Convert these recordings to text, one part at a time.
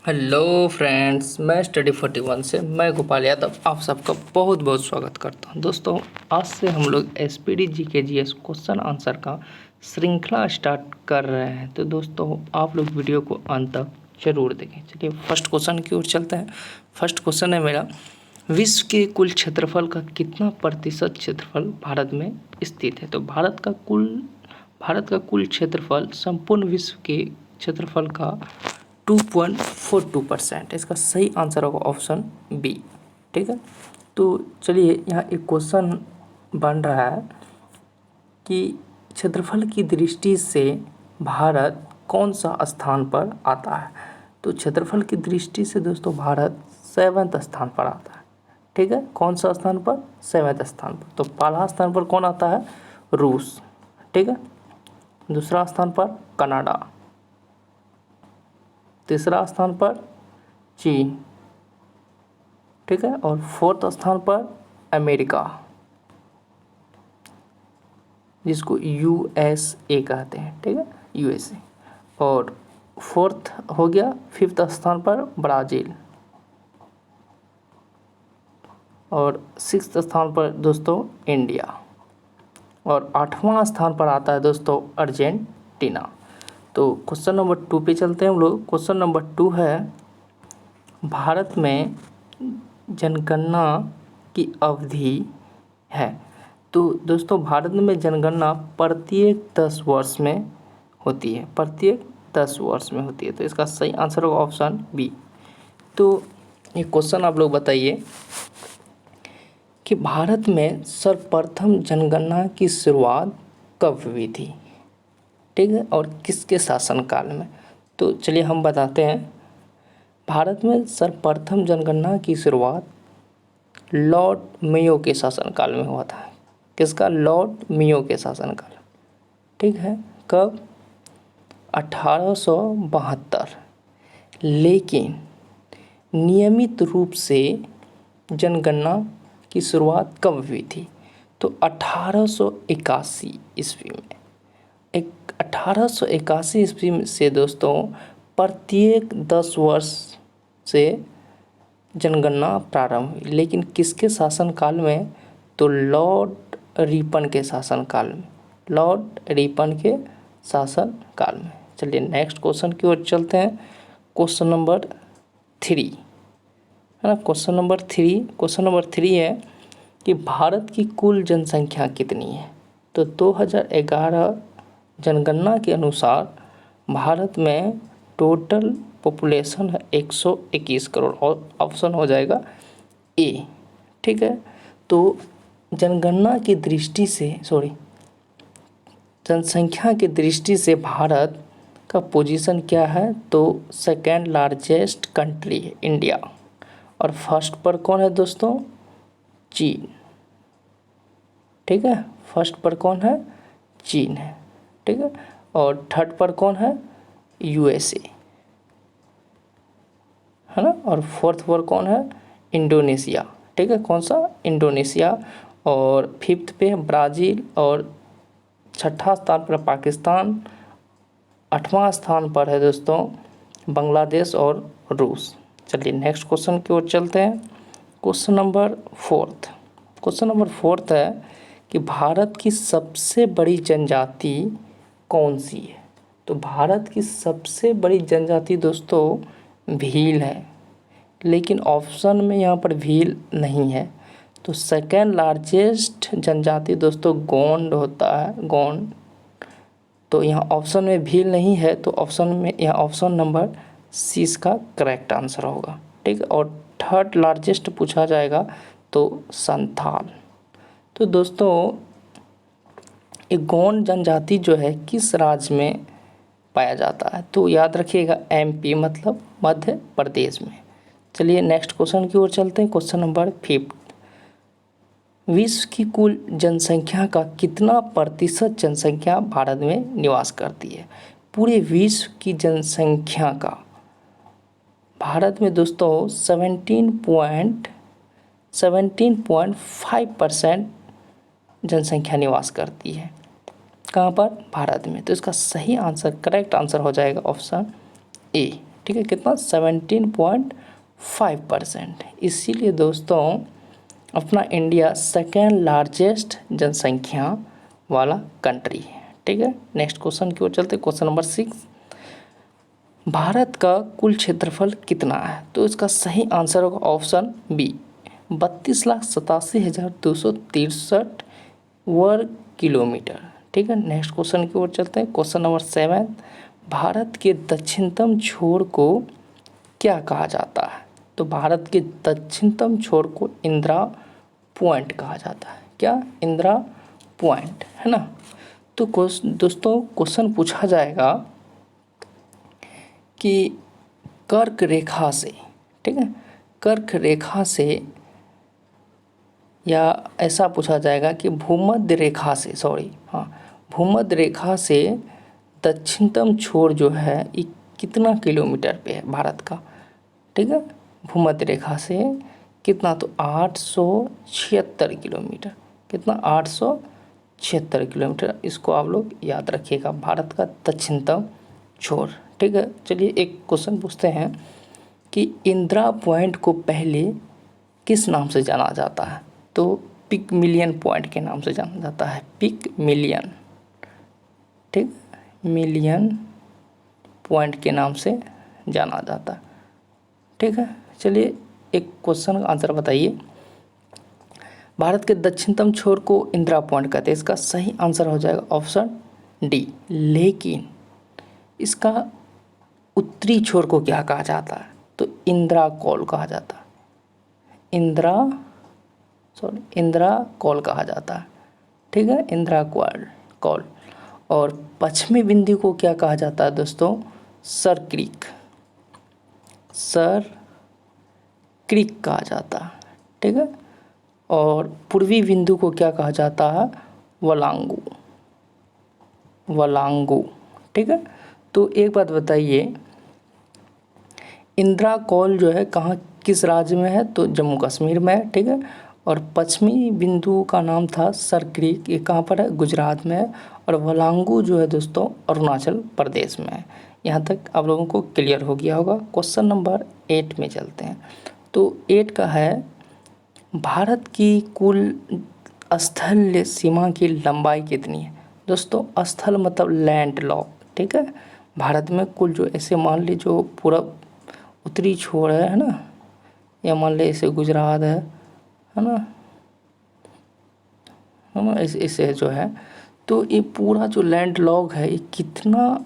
Hello friends, मैं Study41 से मैं गोपाल यादव आप सबका बहुत बहुत स्वागत करता हूं। दोस्तों, आज से हम लोग SPD GK GS question answer का श्रृंखला स्टार्ट कर रहे हैं। तो दोस्तों, आप लोग वीडियो को अंत तक जरूर देखें। चलिए फर्स्ट क्वेश्चन की ओर चलते हैं। फर्स्ट क्वेश्चन है मेरा, विश्व के कुल क्षेत्रफल का कितना प्रतिशत क्षेत्रफल भारत में स्थित है? तो भारत का कुल क्षेत्रफल संपूर्ण विश्व के क्षेत्रफल का 2.42%। इसका सही आंसर होगा ऑप्शन बी। ठीक है, तो चलिए यहाँ एक क्वेश्चन बन रहा है कि क्षेत्रफल की दृष्टि से भारत कौन सा स्थान पर आता है? तो क्षेत्रफल की दृष्टि से दोस्तों भारत 7वें स्थान पर आता है। ठीक है, कौन सा स्थान पर? 7वें स्थान पर। तो पहला स्थान पर कौन आता है? रूस। ठीक है, दूसरा स्थान पर कनाडा, तीसरा स्थान पर चीन। ठीक है, और फोर्थ स्थान पर अमेरिका, जिसको USA कहते हैं। ठीक है, USA। और फोर्थ हो गया, फिफ्थ स्थान पर ब्राज़ील, और सिक्स्थ स्थान पर दोस्तों इंडिया, और 8वां स्थान पर आता है दोस्तों अर्जेंटीना। तो क्वेश्चन नंबर 2 पे चलते हैं हम लोग। क्वेश्चन नंबर 2 है, भारत में जनगणना की अवधि है। तो दोस्तों, भारत में जनगणना प्रत्येक 10 वर्ष में होती है। प्रत्येक 10 वर्ष में होती है। तो इसका सही आंसर होगा ऑप्शन बी। तो ये क्वेश्चन आप लोग बताइए कि भारत में सर्वप्रथम जनगणना की शुरुआत कब हुई थी? ठीक है, और किसके शासनकाल में? तो चलिए हम बताते हैं। भारत में सर्वप्रथम जनगणना की शुरुआत लॉर्ड मेयो के शासनकाल में हुआ था। किसका? लॉर्ड मेयो के शासनकाल। ठीक है, कब? 1872। लेकिन नियमित रूप से जनगणना की शुरुआत कब हुई थी? तो 1881 ईस्वी में। 1881 ईस्वी से दोस्तों प्रत्येक 10 वर्ष से जनगणना प्रारंभ हुई। लेकिन किसके शासनकाल में? तो लॉर्ड रिपन के शासनकाल में। लॉर्ड रिपन के शासनकाल में। चलिए नेक्स्ट क्वेश्चन की ओर चलते हैं। क्वेश्चन नंबर 3 है ना। क्वेश्चन नंबर 3 है कि भारत की कुल जनसंख्या कितनी है? तो 2011 जनगणना के अनुसार भारत में टोटल पॉपुलेशन है 121 करोड़, और ऑप्शन हो जाएगा ए। ठीक है, तो जनगणना की दृष्टि से जनसंख्या की दृष्टि से भारत का पोजीशन क्या है? तो सेकेंड लार्जेस्ट कंट्री है इंडिया, और फर्स्ट पर कौन है दोस्तों? चीन। ठीक है, फर्स्ट पर कौन है? चीन है। ठीक है, और थर्ड पर कौन है? USA, है ना, और फोर्थ पर कौन है? इंडोनेशिया। ठीक है, कौन सा? इंडोनेशिया। और फिफ्थ पे ब्राज़ील, और छठा स्थान पर पाकिस्तान, 8वां स्थान पर है दोस्तों बांग्लादेश और रूस। चलिए नेक्स्ट क्वेश्चन की ओर चलते हैं। क्वेश्चन नंबर 4 है कि भारत की सबसे बड़ी जनजाति कौन सी है? तो भारत की सबसे बड़ी जनजाति दोस्तों भील है। लेकिन ऑप्शन में यहाँ पर भील नहीं है। तो सेकेंड लार्जेस्ट जनजाति दोस्तों गोंड होता है, गोंड। तो यहाँ ऑप्शन में भील नहीं है, तो यहाँ ऑप्शन नंबर सी इसका करेक्ट आंसर होगा। ठीक है, और थर्ड लार्जेस्ट पूछा जाएगा तो संथाल। तो दोस्तों, ये गोंड जनजाति जो है किस राज्य में पाया जाता है? तो याद रखिएगा MP, मतलब मध्य प्रदेश में। चलिए नेक्स्ट क्वेश्चन की ओर चलते हैं। क्वेश्चन नंबर 5, विश्व की कुल जनसंख्या का कितना प्रतिशत जनसंख्या भारत में निवास करती है? पूरे विश्व की जनसंख्या का भारत में दोस्तों 17.5% जनसंख्या निवास करती है। कहाँ पर? भारत में। तो इसका सही आंसर, करेक्ट आंसर हो जाएगा ऑप्शन ए। ठीक है, कितना 17.5%। इसीलिए दोस्तों अपना इंडिया सेकेंड लार्जेस्ट जनसंख्या वाला कंट्री है। ठीक है, नेक्स्ट क्वेश्चन की ओर चलते। क्वेश्चन नंबर 6, भारत का कुल क्षेत्रफल कितना है? तो इसका सही आंसर होगा ऑप्शन बी, 32,87,263 वर्ग किलोमीटर। ठीक है, नेक्स्ट क्वेश्चन की ओर चलते हैं। क्वेश्चन नंबर 7, भारत के दक्षिणतम छोर को क्या कहा जाता है? तो भारत के दक्षिणतम छोर को इंदिरा पॉइंट कहा जाता है। क्या? इंदिरा पॉइंट, है ना। तो दोस्तों क्वेश्चन पूछा जाएगा कि कर्क रेखा से, ठीक है, कर्क रेखा से, या ऐसा पूछा जाएगा कि भूमध्य रेखा से, भूमध्य रेखा से दक्षिणतम छोर जो है ये कितना किलोमीटर पे है भारत का? ठीक है, भूमध्य रेखा से कितना? तो 876 किलोमीटर। कितना? 876 किलोमीटर। इसको आप लोग याद रखिएगा, भारत का दक्षिणतम छोर। ठीक है, चलिए एक क्वेश्चन पूछते हैं कि इंदिरा पॉइंट को पहले किस नाम से जाना जाता है? तो पिगमिलियन पॉइंट के नाम से जाना जाता है, पिगमिलियन। ठीक, मिलियन पॉइंट के नाम से जाना जाता है। ठीक है, चलिए एक क्वेश्चन का आंसर बताइए। भारत के दक्षिणतम छोर को इंदिरा पॉइंट कहते हैं। इसका सही आंसर हो जाएगा ऑप्शन डी। लेकिन इसका उत्तरी छोर को क्या कहा जाता है? तो इंदिरा कॉल कहा जाता है। इंदिरा कॉल कहा जाता है। ठीक है, इंदिरा कॉल। और पश्चिमी बिंदु को क्या कहा जाता है दोस्तों? सर क्रीक कहा जाता है। ठीक है, और पूर्वी बिंदु को क्या कहा जाता है? वलांगू। ठीक है, तो एक बात बताइए, इंदिरा कॉल जो है कहाँ, किस राज्य में है? तो जम्मू कश्मीर में है। ठीक है, और पश्चिमी बिंदु का नाम था सर क्रीक, ये कहाँ पर है? गुजरात में है। और वलांगू जो है दोस्तों अरुणाचल प्रदेश में है। यहाँ तक आप लोगों को क्लियर हो गया होगा। क्वेश्चन नंबर 8 में चलते हैं। तो 8 का है, भारत की कुल स्थल सीमा की लंबाई कितनी है? दोस्तों स्थल मतलब लैंड लॉक। ठीक है, भारत में कुल जो ऐसे मान ली जो पूरा उत्तरी छोर है ना, या मान ले ऐसे गुजरात है ना, ऐसे जो है, तो ये पूरा जो लैंड लॉक है ये कितना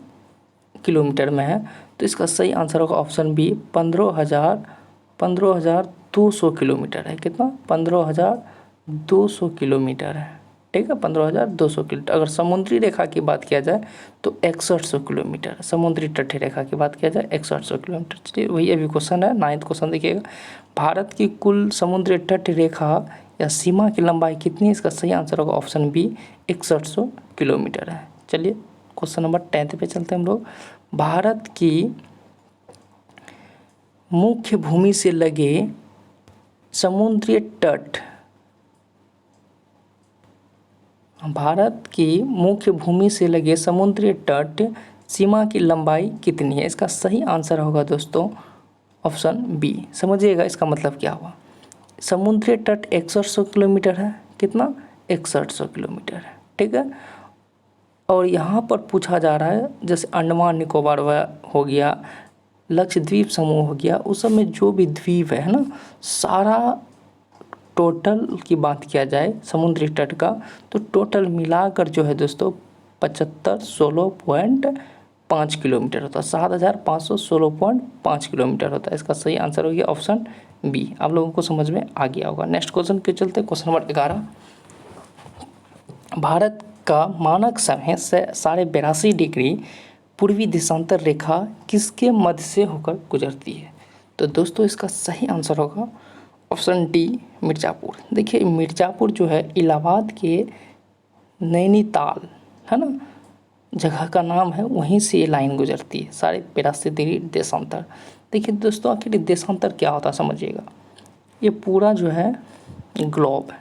किलोमीटर में है? तो इसका सही आंसर होगा ऑप्शन बी, 15,200 किलोमीटर है। कितना? 15,200 किलोमीटर है। ठीक है, 15,200 किलोमीटर। अगर समुद्री रेखा की बात किया जाए तो 6100 किलोमीटर। समुद्री तटीय रेखा की बात किया जाए 6100 किलोमीटर। चलिए वही अभी क्वेश्चन है, 9th क्वेश्चन देखिएगा। भारत की कुल समुद्री तटीय रेखा या सीमा की लंबाई कितनी है? इसका सही आंसर होगा ऑप्शन बी, 6100 किलोमीटर है। चलिए क्वेश्चन नंबर 10 पे चलते हैं हम लोग। भारत की मुख्य भूमि से लगे समुद्री तट, भारत की मुख्य भूमि से लगे समुद्री तट सीमा की लंबाई कितनी है? इसका सही आंसर होगा दोस्तों ऑप्शन बी। समझिएगा इसका मतलब क्या हुआ। समुद्री तट 6100 किलोमीटर है। कितना? 6100 किलोमीटर है। ठीक है, और यहाँ पर पूछा जा रहा है जैसे अंडमान निकोबार हो गया, लक्षद्वीप समूह हो गया, उस सब में जो भी द्वीप है ना, सारा टोटल की बात किया जाए समुद्री तट का, तो टोटल मिलाकर जो है दोस्तों 7516.5 किलोमीटर होता है। 7516.5 किलोमीटर होता है। इसका सही आंसर हो गया ऑप्शन बी। आप लोगों को समझ में आ गया होगा। नेक्स्ट क्वेश्चन पे चलते हैं। क्वेश्चन नंबर 11, भारत का मानक समय से 82.5 डिग्री पूर्वी देशांतर रेखा किसके मध्य से होकर गुजरती है? तो दोस्तों इसका सही आंसर होगा ऑप्शन डी, मिर्ज़ापुर। देखिए मिर्ज़ापुर जो है इलाहाबाद के नैनीताल, है ना, जगह का नाम है, वहीं से ये लाइन गुजरती है। 82.5 डिग्री देशांतर। देखिए दोस्तों आखिर देशांतर क्या होता है समझिएगा। ये पूरा जो है ग्लोब है।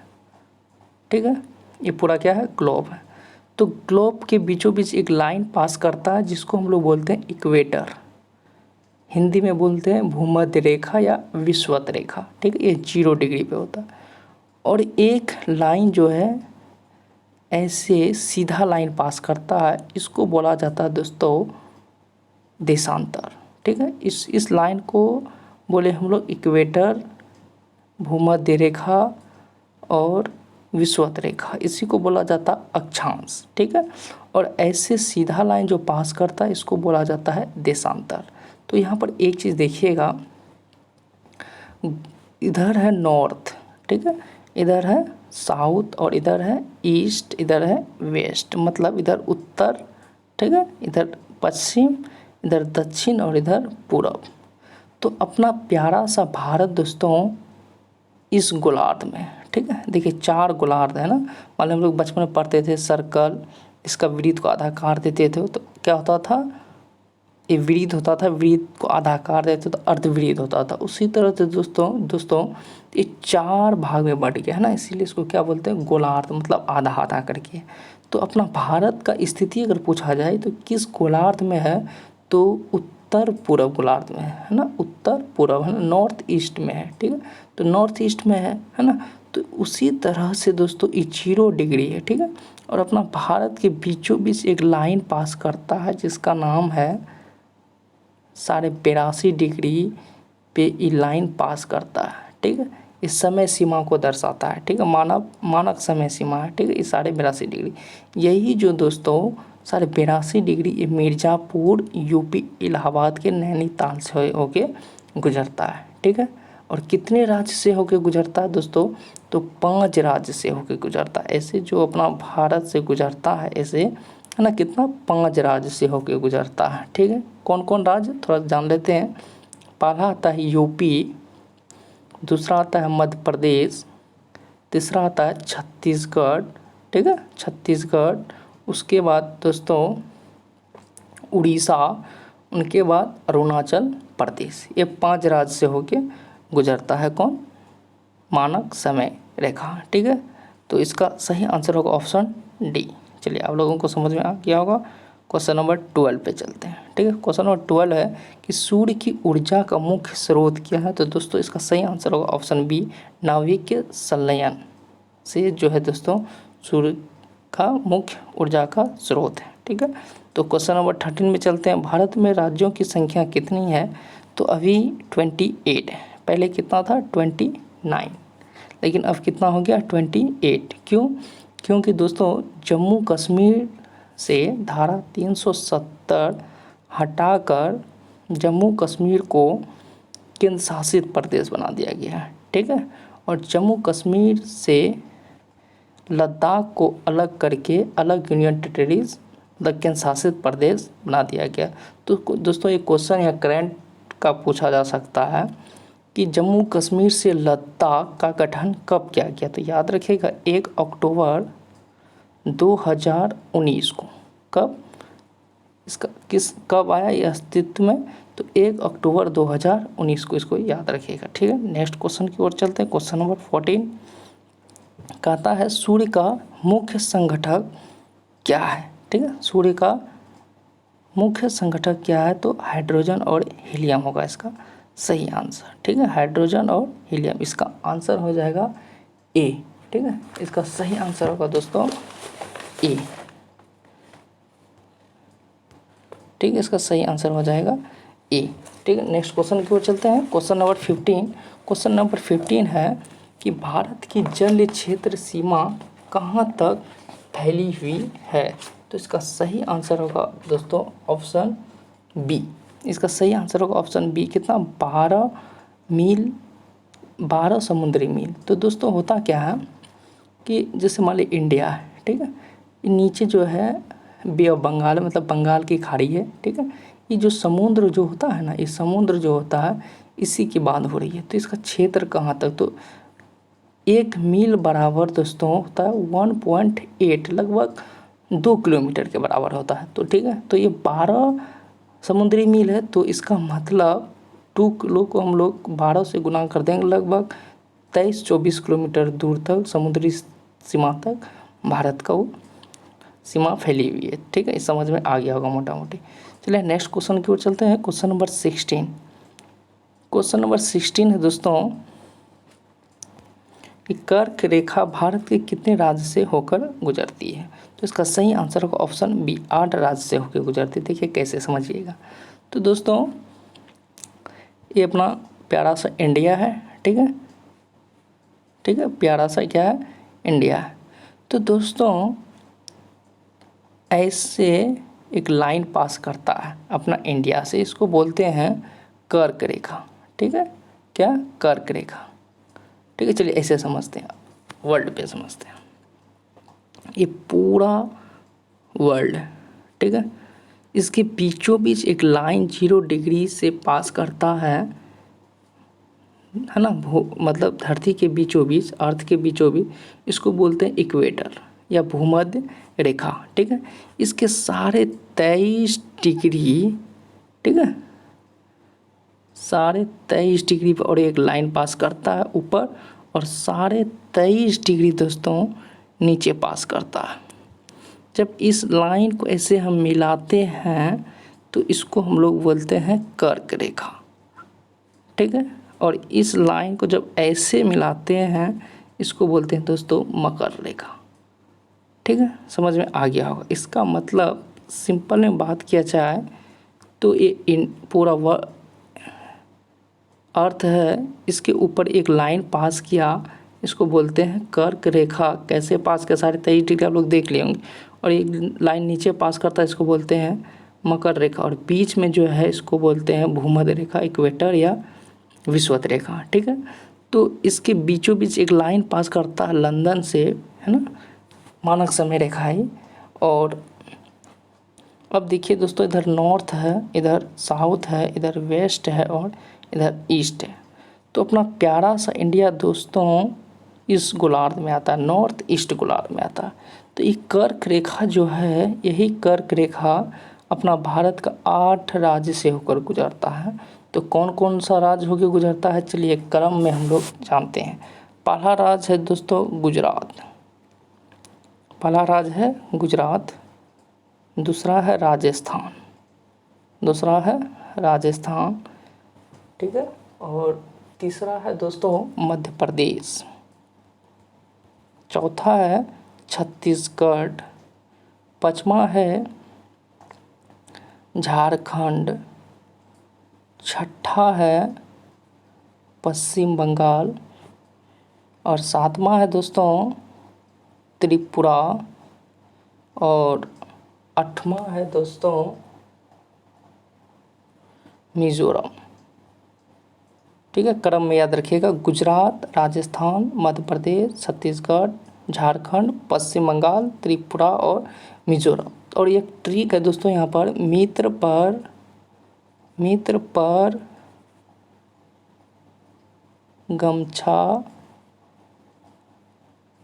ठीक है, ये पूरा क्या है? ग्लोब है। तो ग्लोब के बीचों बीच एक लाइन पास करता है जिसको हम लोग बोलते हैं इक्वेटर, हिंदी में बोलते हैं भूमध्य रेखा या विषुवत रेखा, ठीक है, ये 0 डिग्री पे होता है। और एक लाइन जो है ऐसे सीधा लाइन पास करता है, इसको बोला जाता है दोस्तों देशांतर, ठीक है। इस लाइन को बोले हम लोग इक्वेटर, भूमध्य रेखा और विषुवत रेखा, इसी को बोला जाता अक्षांश, ठीक है। और ऐसे सीधा लाइन जो पास करता है इसको बोला जाता है देशांतर। तो यहाँ पर एक चीज़ देखिएगा, इधर है नॉर्थ, ठीक है, इधर है साउथ और इधर है ईस्ट, इधर है वेस्ट, मतलब इधर उत्तर, ठीक है, इधर पश्चिम, इधर दक्षिण और इधर पूरब। तो अपना प्यारा सा भारत दोस्तों इस गोलार्ध में, ठीक है, देखिए 4 गोलार्ध है ना। मान लो हम लोग बचपन में पढ़ते थे सर्कल, इसका वृत्त को आधा काट देते थे तो क्या होता था, ये वृत्त होता था, वृत्त को आधा काट देते तो अर्धवृत्त होता था। उसी तरह से दोस्तों ये 4 भाग में बट गया है ना, इसीलिए इसको क्या बोलते हैं गोलार्ध, मतलब आधा आधा करके। तो अपना भारत का स्थिति अगर पूछा जाए तो किस गोलार्ध में है, तो उत्तर पूर्व गोलार्ध में है ना, उत्तर पूर्व है ना, नॉर्थ ईस्ट में है, ठीक है, तो नॉर्थ ईस्ट में है ना। तो उसी तरह से दोस्तों ये 0 डिग्री है, ठीक है। और अपना भारत के बीचों बीच एक लाइन पास करता है जिसका नाम है 82.5 डिग्री पे ये लाइन पास करता है, ठीक है। इस समय सीमा को दर्शाता है, ठीक है, मानक समय सीमा है, ठीक है, ये 82.5 डिग्री। यही जो दोस्तों 82.5 डिग्री ये मिर्ज़ापुर यूपी इलाहाबाद के नैनीताल से होके गुजरता है, ठीक है। और कितने राज्य से होके गुजरता है दोस्तों, तो 5 राज्य से होके गुजरता है। ऐसे जो अपना भारत से गुजरता है ऐसे है ना, कितना 5 राज्य से होके गुजरता है, ठीक है। कौन कौन राज्य थोड़ा जान लेते हैं। पहला आता है यूपी, दूसरा आता है मध्य प्रदेश, तीसरा आता है छत्तीसगढ़, ठीक है, छत्तीसगढ़, उसके बाद दोस्तों उड़ीसा, उनके बाद अरुणाचल प्रदेश। ये 5 राज्य से होके गुजरता है कौन, मानक समय रेखा, ठीक है। तो इसका सही आंसर होगा ऑप्शन डी। चलिए आप लोगों को समझ में आ गया होगा। क्वेश्चन नंबर 12 पे चलते हैं, ठीक है। क्वेश्चन नंबर 12 है कि सूर्य की ऊर्जा का मुख्य स्रोत क्या है, तो दोस्तों इसका सही आंसर होगा ऑप्शन बी, नाभिकीय संलयन से जो है दोस्तों सूर्य का मुख्य ऊर्जा का स्रोत है, ठीक है। तो क्वेश्चन नंबर 13 में चलते हैं। भारत में राज्यों की संख्या कितनी है, तो अभी 28 है, पहले कितना था 29, लेकिन अब कितना हो गया 28। क्यों, क्योंकि दोस्तों जम्मू कश्मीर से धारा 370 हटाकर जम्मू कश्मीर को केंद्र शासित प्रदेश बना दिया गया है, ठीक है। और जम्मू कश्मीर से लद्दाख को अलग करके अलग यूनियन टेरिटरीज मतलब केंद्र शासित प्रदेश बना दिया गया। तो दोस्तों ये क्वेश्चन या करंट का पूछा जा सकता है कि जम्मू कश्मीर से लद्दाख का गठन कब किया गया, तो याद रखिएगा 1 अक्टूबर 2019 को। कब इसका कब आया ये अस्तित्व में, तो 1 अक्टूबर 2019 को, इसको याद रखिएगा, ठीक है। नेक्स्ट क्वेश्चन की ओर चलते हैं। क्वेश्चन नंबर 14 कहता है सूर्य का मुख्य संघटक क्या है, ठीक है। सूर्य का मुख्य संघटक क्या है, तो हाइड्रोजन और हीलियम होगा इसका सही आंसर, ठीक है। हाइड्रोजन और हीलियम, इसका आंसर हो जाएगा ए, ठीक है। इसका सही आंसर होगा दोस्तों ए, ठीक है, इसका सही आंसर हो जाएगा ए, ठीक है। नेक्स्ट क्वेश्चन की ओर चलते हैं। Question number 15। क्वेश्चन नंबर 15 है कि भारत की जल क्षेत्र सीमा कहाँ तक फैली हुई है, तो इसका सही आंसर होगा दोस्तों ऑप्शन बी। इसका सही आंसर होगा ऑप्शन बी, कितना 12 मील, 12 समुद्री मील। तो दोस्तों होता क्या है कि जैसे मान ली इंडिया है, ठीक है, नीचे जो है बे ऑफ बंगाल मतलब बंगाल की खाड़ी है, ठीक है। ये जो समुद्र जो होता है ना, ये समुद्र जो होता है इसी की बात हो रही है। तो इसका क्षेत्र कहाँ तक, तो 1 मील बराबर दोस्तों होता है 1.8, लगभग 2 किलोमीटर के बराबर होता है। तो ठीक है, तो ये 12 समुद्री मील है, तो इसका मतलब 2 किलो को हम लोग 12 से गुना कर देंगे, लगभग 23-24 किलोमीटर दूर तक समुद्री सीमा तक भारत का वो सीमा फैली हुई है, ठीक है। इस समझ में आ गया होगा मोटा मोटी। चलिए नेक्स्ट क्वेश्चन की ओर चलते हैं। क्वेश्चन नंबर 16 क्वेश्चन नंबर 16 है दोस्तों कि कर्क रेखा भारत के कितने राज्य से होकर गुजरती है। तो इसका सही आंसर होगा ऑप्शन बी, 8 राज्य से होकर गुजरती है। देखिए कैसे समझिएगा। तो दोस्तों ये अपना प्यारा सा इंडिया है, ठीक है, ठीक है, प्यारा सा क्या है, इंडिया है। तो दोस्तों ऐसे एक लाइन पास करता है अपना इंडिया से, इसको बोलते हैं कर्क रेखा, ठीक है, क्या, कर्क रेखा, ठीक है। चलिए ऐसे समझते हैं, वर्ल्ड पे समझते हैं। ये पूरा वर्ल्ड, ठीक है, इसके बीचों बीच एक लाइन 0 डिग्री से पास करता है ना, मतलब धरती के बीचों बीच, अर्थ के बीचों बीच, इसको बोलते हैं इक्वेटर या भूमध्य रेखा, ठीक है। इसके साढ़े 23 डिग्री, ठीक है, साढ़े 23 डिग्री पर और एक लाइन पास करता है ऊपर, और साढ़े 23 डिग्री दोस्तों नीचे पास करता है। जब इस लाइन को ऐसे हम मिलाते हैं तो इसको हम लोग बोलते हैं कर्क रेखा, ठीक है। और इस लाइन को जब ऐसे मिलाते हैं इसको बोलते हैं दोस्तों मकर रेखा, ठीक है। समझ में आ गया होगा। इसका मतलब सिंपल में बात किया जाए तो ये पूरा अर्थ है, इसके ऊपर एक लाइन पास किया, इसको बोलते हैं कर्क रेखा। कैसे पास किया, साढ़े 23 डिग्री आप लोग देख लिए होंगे, और एक लाइन नीचे पास करता है, इसको बोलते हैं मकर रेखा, और बीच में जो है इसको बोलते हैं भूमध्य रेखा, इक्वेटर या विषुवत रेखा, ठीक है। तो इसके बीचों बीच एक लाइन पास करता है लंदन से, है ना, मानक समय रेखा है। और अब देखिए दोस्तों, इधर नॉर्थ है, इधर साउथ है, इधर वेस्ट है और इधर ईस्ट है। तो अपना प्यारा सा इंडिया दोस्तों इस गोलार्ध में आता है, नॉर्थ ईस्ट गोलार्ध में आता है। तो ये कर्क रेखा जो है, यही कर्क रेखा अपना भारत का 8 राज्य से होकर गुजरता है। तो कौन कौन सा राज्य होकर गुजरता है, चलिए क्रम में हम लोग जानते हैं। पहला राज्य है दोस्तों गुजरात, पहला राज्य है गुजरात, दूसरा है राजस्थान, दूसरा है राजस्थान, ठीक है, और तीसरा है दोस्तों मध्य प्रदेश, चौथा है छत्तीसगढ़, पांचवा है झारखंड, छठा है पश्चिम बंगाल, और सातवां है दोस्तों त्रिपुरा, और आठवां है दोस्तों मिजोरम, ठीक है। क्रम में याद रखिएगा, गुजरात, राजस्थान, मध्य प्रदेश, छत्तीसगढ़, झारखंड, पश्चिम बंगाल, त्रिपुरा और मिजोरम। और एक ट्रिक है दोस्तों यहाँ पर, मित्र पर गमछा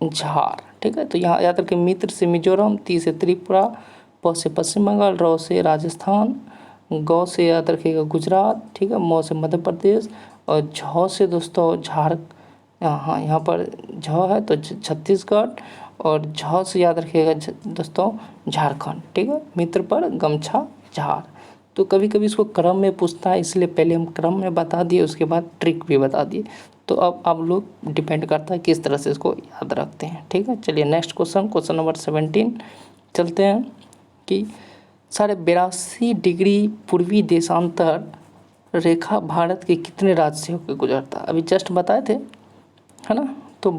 झार, ठीक है। तो यहाँ याद रखें, मित्र से मिजोरम, ती से त्रिपुरा, प से पश्चिम बंगाल, र से राजस्थान, गौ से याद रखिएगा गुजरात, ठीक है, म से मध्य प्रदेश, और झ से दोस्तों हाँ यहाँ पर झ है तो छत्तीसगढ़, और झ से याद रखिएगा दोस्तों झारखंड, ठीक है। मित्र पर गमछा झार। तो कभी कभी इसको क्रम में पूछता है, इसलिए पहले हम क्रम में बता दिए, उसके बाद ट्रिक भी बता दिए। तो अब आप लोग डिपेंड करता है किस तरह से इसको याद रखते हैं, ठीक है। चलिए नेक्स्ट क्वेश्चन, क्वेश्चन नंबर 17 चलते हैं कि 82.5 डिग्री पूर्वी देशांतर रेखा भारत के कितने राज्य से होकर गुजरता है। अभी जस्ट बताए थे, है ना। तो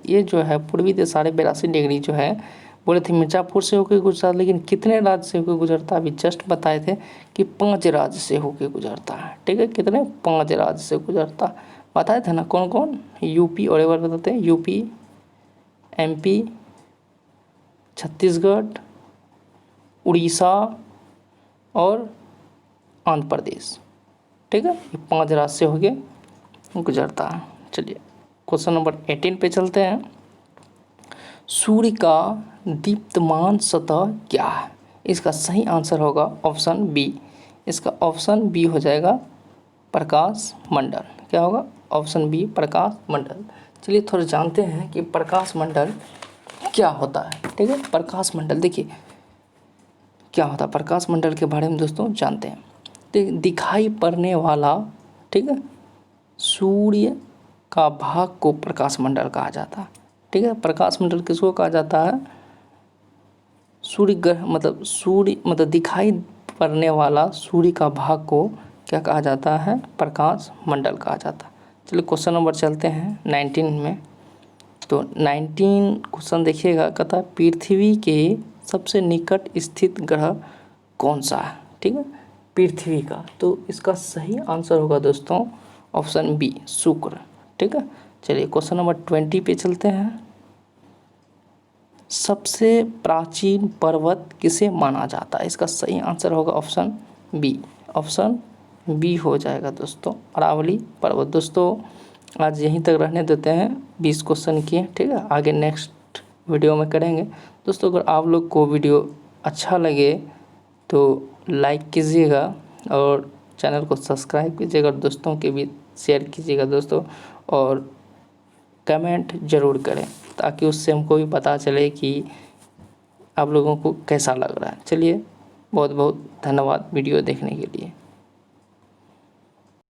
ये जो है पूर्वी देश 82.5 डिग्री जो है, बोले थे मिर्ज़ापुर से होकर गुजरता, लेकिन कितने राज्य से होकर गुजरता है अभी जस्ट बताए थे कि 5 राज्य से होकर गुजरता है, ठीक है। कितने, 5 राज्य से गुजरता, बताए थे ना कौन कौन, यूपी, और एक बार बताते हैं, यूपी, एमपी, छत्तीसगढ़, उड़ीसा और आंध्र प्रदेश, ठीक है। ये 5 राज्य से होके गुजरता है। चलिए क्वेश्चन नंबर 18 पे चलते हैं। सूर्य का दीप्तमान सतह क्या है। इसका सही आंसर होगा ऑप्शन बी, इसका ऑप्शन बी हो जाएगा प्रकाश मंडल। क्या होगा, ऑप्शन बी प्रकाश मंडल। चलिए थोड़ा जानते हैं कि प्रकाश मंडल क्या होता है, ठीक है। प्रकाश मंडल देखिए क्या होता है, प्रकाश मंडल के बारे में दोस्तों जानते हैं। तो दिखाई पड़ने वाला, ठीक है, सूर्य का भाग को प्रकाश मंडल कहा जाता है। ठीक है, प्रकाश मंडल किसको कहा जाता है? सूर्य ग्रह मतलब दिखाई पड़ने वाला सूर्य का भाग को क्या कहा जाता है? प्रकाश मंडल कहा जाता है। चलिए क्वेश्चन नंबर चलते हैं 19 में। तो 19 क्वेश्चन देखिएगा, कहता है पृथ्वी के सबसे निकट स्थित ग्रह कौन सा है? ठीक है, पृथ्वी का। तो इसका सही आंसर होगा दोस्तों ऑप्शन बी, शुक्र। ठीक है, चलिए क्वेश्चन नंबर 20 पे चलते हैं। सबसे प्राचीन पर्वत किसे माना जाता है? इसका सही आंसर होगा ऑप्शन बी, ऑप्शन बी हो जाएगा दोस्तों, अरावली पर्वत। दोस्तों आज यहीं तक रहने देते हैं, 20 क्वेश्चन किए। ठीक है, आगे नेक्स्ट वीडियो में करेंगे। दोस्तों अगर आप लोग को वीडियो अच्छा लगे तो लाइक कीजिएगा और चैनल को सब्सक्राइब कीजिएगा, दोस्तों के भी शेयर कीजिएगा दोस्तों, और कमेंट ज़रूर करें ताकि उससे हमको भी पता चले कि आप लोगों को कैसा लग रहा है। चलिए बहुत बहुत धन्यवाद वीडियो देखने के लिए।